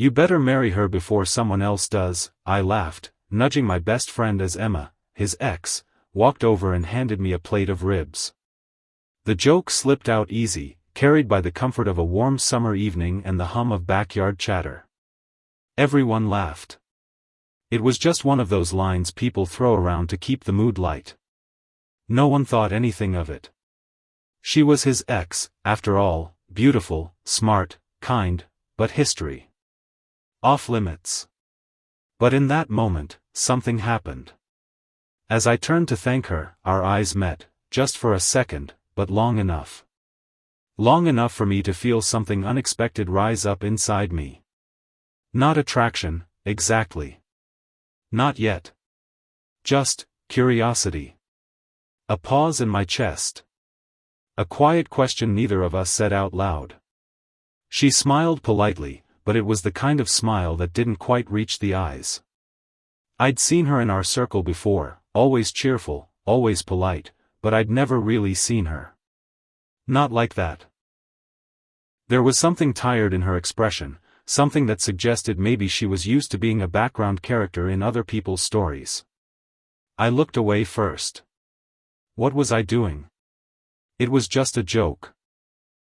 You better marry her before someone else does, I laughed, nudging my best friend as Emma, his ex, walked over and handed me a plate of ribs. The joke slipped out easy, carried by the comfort of a warm summer evening and the hum of backyard chatter. Everyone laughed. It was just one of those lines people throw around to keep the mood light. No one thought anything of it. She was his ex, after all, beautiful, smart, kind, but history. Off limits. But in that moment, something happened. As I turned to thank her, our eyes met, just for a second, but long enough. Long enough for me to feel something unexpected rise up inside me. Not attraction, exactly. Not yet. Just curiosity. A pause in my chest. A quiet question neither of us said out loud. She smiled politely, but it was the kind of smile that didn't quite reach the eyes. I'd seen her in our circle before, always cheerful, always polite, but I'd never really seen her. Not like that. There was something tired in her expression, something that suggested maybe she was used to being a background character in other people's stories. I looked away first. What was I doing? It was just a joke.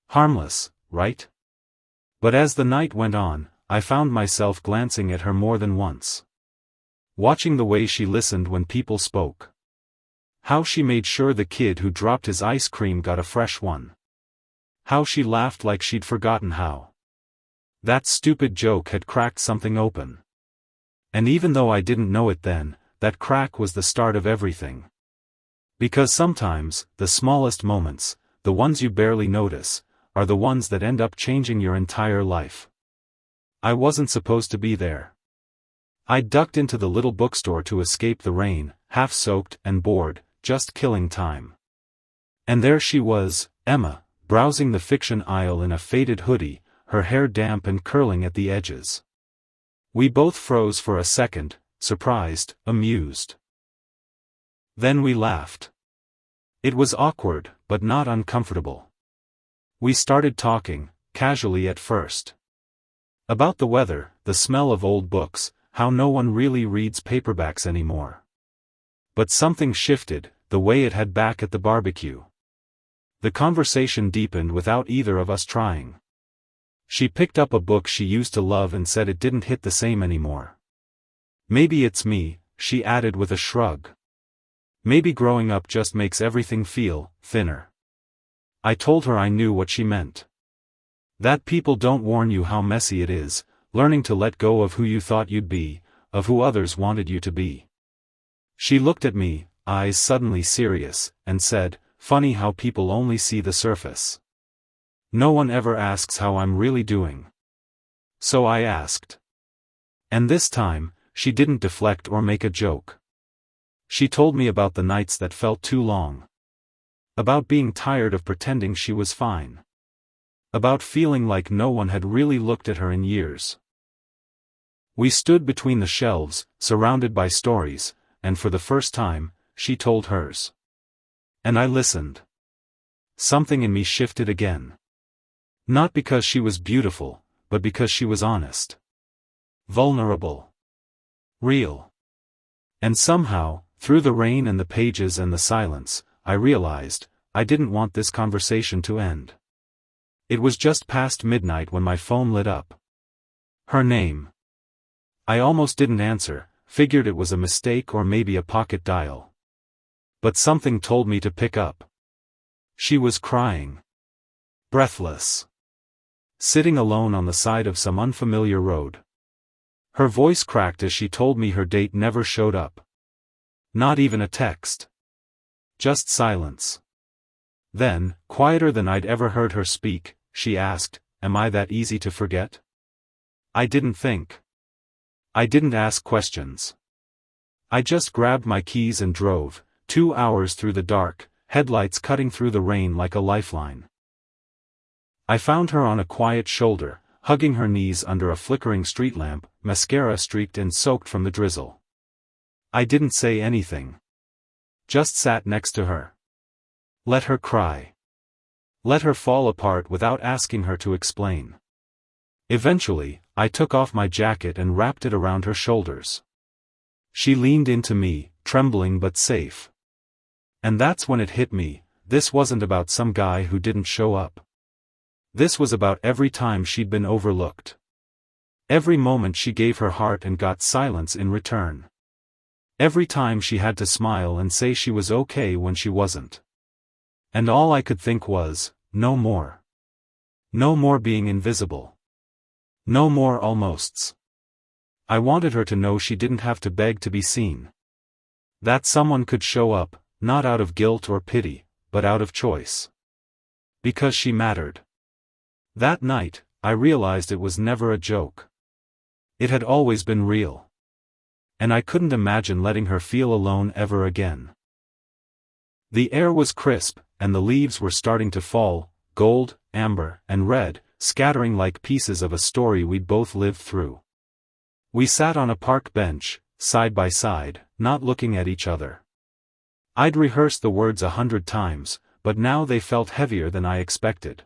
Harmless, right? But as the night went on, I found myself glancing at her more than once. Watching the way she listened when people spoke. How she made sure the kid who dropped his ice cream got a fresh one. How she laughed like she'd forgotten how. That stupid joke had cracked something open. And even though I didn't know it then, that crack was the start of everything. Because sometimes, the smallest moments, the ones you barely notice, are the ones that end up changing your entire life. I wasn't supposed to be there. I ducked into the little bookstore to escape the rain, half-soaked and bored, just killing time. And there she was, Emma, browsing the fiction aisle in a faded hoodie, her hair damp and curling at the edges. We both froze for a second, surprised, amused. Then we laughed. It was awkward, but not uncomfortable. We started talking, casually at first. About the weather, the smell of old books, how no one really reads paperbacks anymore. But something shifted, the way it had back at the barbecue. The conversation deepened without either of us trying. She picked up a book she used to love and said it didn't hit the same anymore. Maybe it's me, she added with a shrug. Maybe growing up just makes everything feel thinner. I told her I knew what she meant. That people don't warn you how messy it is, learning to let go of who you thought you'd be, of who others wanted you to be. She looked at me, eyes suddenly serious, and said, "Funny how people only see the surface. No one ever asks how I'm really doing." So I asked. And this time, she didn't deflect or make a joke. She told me about the nights that felt too long. About being tired of pretending she was fine. About feeling like no one had really looked at her in years. We stood between the shelves, surrounded by stories, and for the first time, she told hers. And I listened. Something in me shifted again. Not because she was beautiful, but because she was honest. Vulnerable. Real. And somehow, through the rain and the pages and the silence, I realized, I didn't want this conversation to end. It was just past midnight when my phone lit up. Her name. I almost didn't answer, figured it was a mistake or maybe a pocket dial. But something told me to pick up. She was crying. Breathless. Sitting alone on the side of some unfamiliar road. Her voice cracked as she told me her date never showed up. Not even a text. Just silence. Then, quieter than I'd ever heard her speak, she asked, "Am I that easy to forget?" I didn't think. I didn't ask questions. I just grabbed my keys and drove, 2 hours through the dark, headlights cutting through the rain like a lifeline. I found her on a quiet shoulder, hugging her knees under a flickering street lamp, mascara streaked and soaked from the drizzle. I didn't say anything. Just sat next to her. Let her cry. Let her fall apart without asking her to explain. Eventually, I took off my jacket and wrapped it around her shoulders. She leaned into me, trembling but safe. And that's when it hit me, this wasn't about some guy who didn't show up. This was about every time she'd been overlooked. Every moment she gave her heart and got silence in return. Every time she had to smile and say she was okay when she wasn't. And all I could think was, no more. No more being invisible. No more almosts. I wanted her to know she didn't have to beg to be seen. That someone could show up, not out of guilt or pity, but out of choice. Because she mattered. That night, I realized it was never a joke. It had always been real. And I couldn't imagine letting her feel alone ever again. The air was crisp, and the leaves were starting to fall, gold, amber, and red, scattering like pieces of a story we'd both lived through. We sat on a park bench, side by side, not looking at each other. I'd rehearsed the words 100 times, but now they felt heavier than I expected.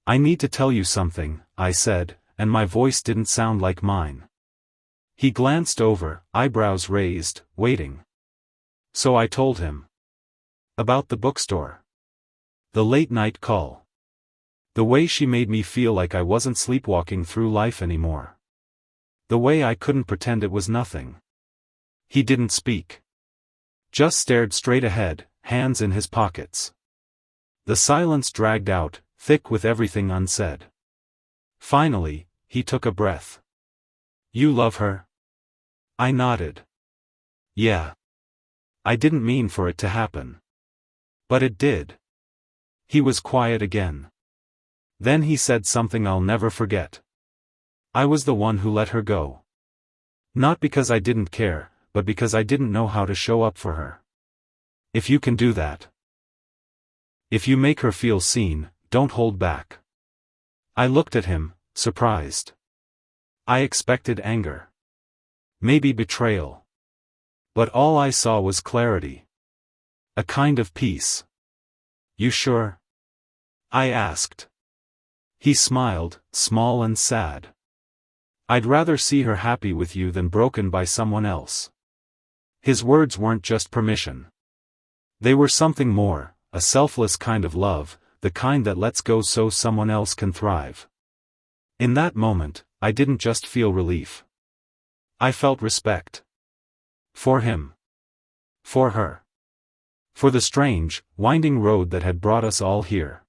"I need to tell you something," I said, and my voice didn't sound like mine. He glanced over, eyebrows raised, waiting. So I told him. About the bookstore. The late-night call. The way she made me feel like I wasn't sleepwalking through life anymore. The way I couldn't pretend it was nothing. He didn't speak. Just stared straight ahead, hands in his pockets. The silence dragged out, thick with everything unsaid. Finally, he took a breath. "You love her?" I nodded. "Yeah. I didn't mean for it to happen. But it did." He was quiet again. Then he said something I'll never forget. "I was the one who let her go. Not because I didn't care, but because I didn't know how to show up for her. If you can do that. If you make her feel seen, don't hold back." I looked at him, surprised. I expected anger. Maybe betrayal. But all I saw was clarity. A kind of peace. "You sure?" I asked. He smiled, small and sad. "I'd rather see her happy with you than broken by someone else." His words weren't just permission. They were something more, a selfless kind of love, the kind that lets go so someone else can thrive. In that moment, I didn't just feel relief. I felt respect. For him. For her. For the strange, winding road that had brought us all here.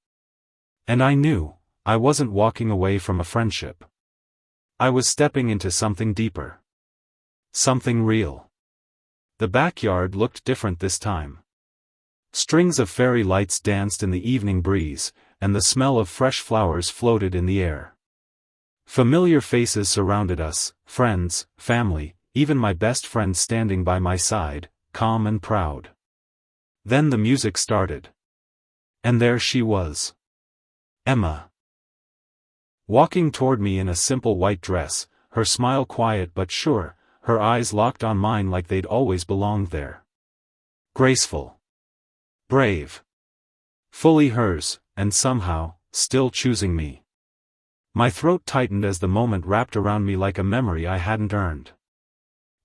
And I knew, I wasn't walking away from a friendship. I was stepping into something deeper. Something real. The backyard looked different this time. Strings of fairy lights danced in the evening breeze, and the smell of fresh flowers floated in the air. Familiar faces surrounded us, friends, family, even my best friend standing by my side, calm and proud. Then the music started. And there she was. Emma. Walking toward me in a simple white dress, her smile quiet but sure, her eyes locked on mine like they'd always belonged there. Graceful. Brave. Fully hers, and somehow, still choosing me. My throat tightened as the moment wrapped around me like a memory I hadn't earned.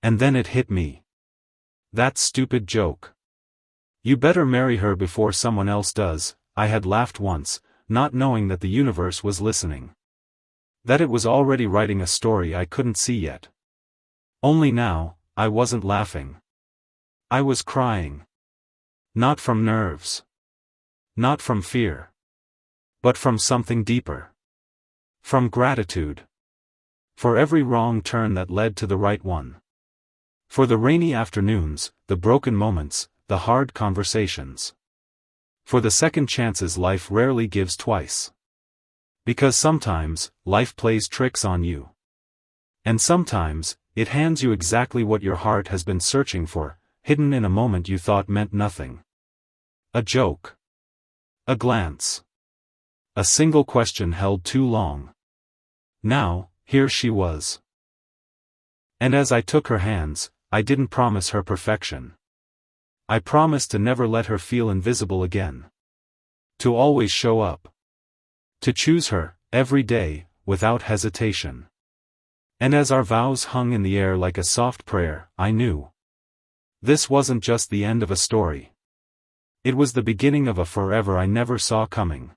And then it hit me. That stupid joke. "You better marry her before someone else does," I had laughed once, not knowing that the universe was listening. That it was already writing a story I couldn't see yet. Only now, I wasn't laughing. I was crying. Not from nerves. Not from fear. But from something deeper. From gratitude. For every wrong turn that led to the right one. For the rainy afternoons, the broken moments, the hard conversations. For the second chances life rarely gives twice. Because sometimes, life plays tricks on you. And sometimes, it hands you exactly what your heart has been searching for, hidden in a moment you thought meant nothing. A joke. A glance. A single question held too long. Now, here she was. And as I took her hands, I didn't promise her perfection. I promised to never let her feel invisible again. To always show up. To choose her, every day, without hesitation. And as our vows hung in the air like a soft prayer, I knew. This wasn't just the end of a story. It was the beginning of a forever I never saw coming.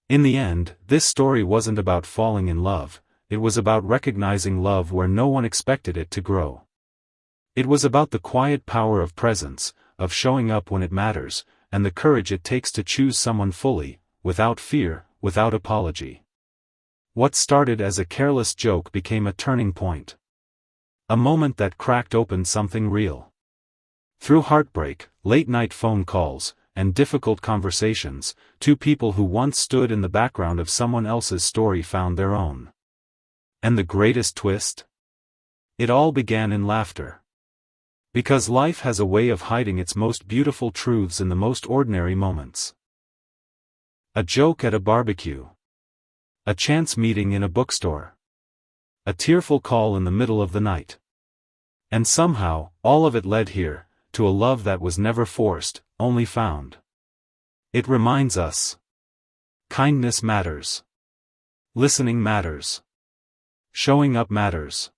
In the end, this story wasn't about falling in love, it was about recognizing love where no one expected it to grow. It was about the quiet power of presence, of showing up when it matters, and the courage it takes to choose someone fully, without fear, without apology. What started as a careless joke became a turning point. A moment that cracked open something real. Through heartbreak, late-night phone calls, and difficult conversations, two people who once stood in the background of someone else's story found their own. And the greatest twist? It all began in laughter. Because life has a way of hiding its most beautiful truths in the most ordinary moments. A joke at a barbecue. A chance meeting in a bookstore. A tearful call in the middle of the night. And somehow, all of it led here, to a love that was never forced, only found. It reminds us. Kindness matters. Listening matters. Showing up matters.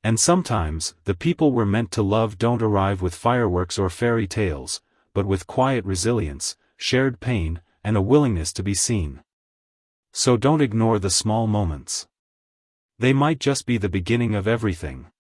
And sometimes, the people we're meant to love don't arrive with fireworks or fairy tales, but with quiet resilience, shared pain, and a willingness to be seen. So don't ignore the small moments. They might just be the beginning of everything.